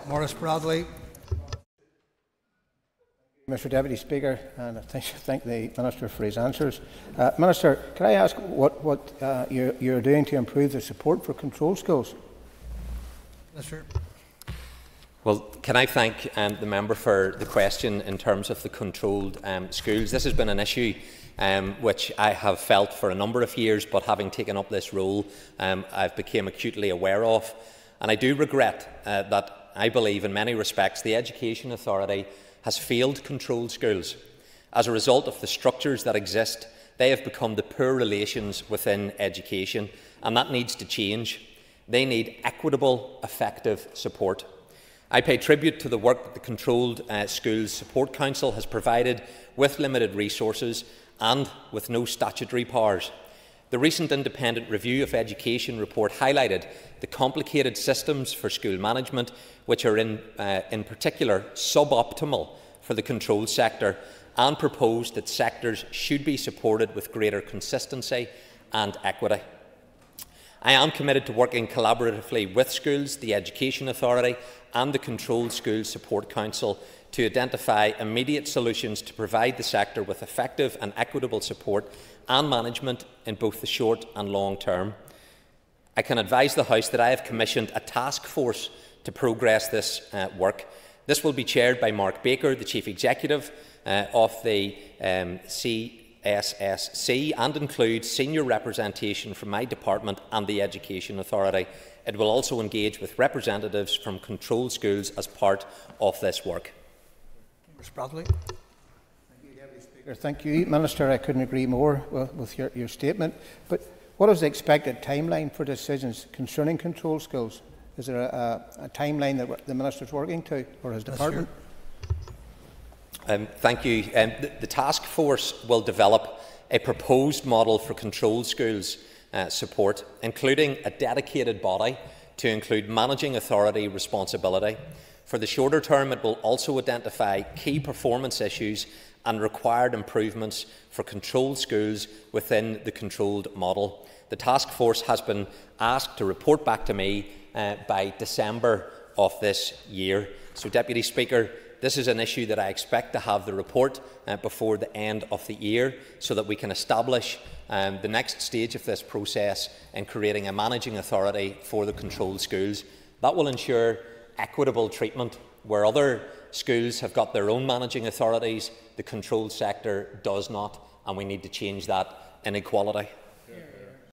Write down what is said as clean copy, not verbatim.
Morris Bradley. Mr Deputy Speaker, and I thank the Minister for his answers. Minister, can I ask what you're doing to improve the support for control schools? Minister. Well, can I thank the member for the question in terms of the controlled schools? This has been an issue which I have felt for a number of years, but having taken up this role, I've become acutely aware of. And I do regret that I believe in many respects the Education Authority has failed controlled schools. As a result of the structures that exist, they have become the poor relations within education, and that needs to change. They need equitable, effective support. I pay tribute to the work that the Controlled Schools Support Council has provided with limited resources and with no statutory powers. The recent independent review of education report highlighted the complicated systems for school management, which are in particular suboptimal for the controlled sector, and proposed that sectors should be supported with greater consistency and equity. I am committed to working collaboratively with schools, the Education Authority and the Controlled Schools Support Council to identify immediate solutions to provide the sector with effective and equitable support and management in both the short and long term. I can advise the House that I have commissioned a task force to progress this work. This will be chaired by Mark Baker, the Chief Executive of the CSSC, and include senior representation from my department and the Education Authority. It will also engage with representatives from controlled schools as part of this work. Mr. Bradley. Thank you, Deputy Speaker. Thank you, Minister. I couldn't agree more with your statement. But what is the expected timeline for decisions concerning controlled schools? Is there a timeline that the Minister is working to, or his department? Thank you. The task force will develop a proposed model for controlled schools support, including a dedicated body to include managing authority responsibility. For the shorter term, it will also identify key performance issues and required improvements for controlled schools within the controlled model. The task force has been asked to report back to me by December of this year. So, Deputy Speaker, this is an issue that I expect to have the report before the end of the year, so that we can establish the next stage of this process in creating a managing authority for the controlled schools. That will ensure equitable treatment. Where other schools have got their own managing authorities, the controlled sector does not, and we need to change that inequality.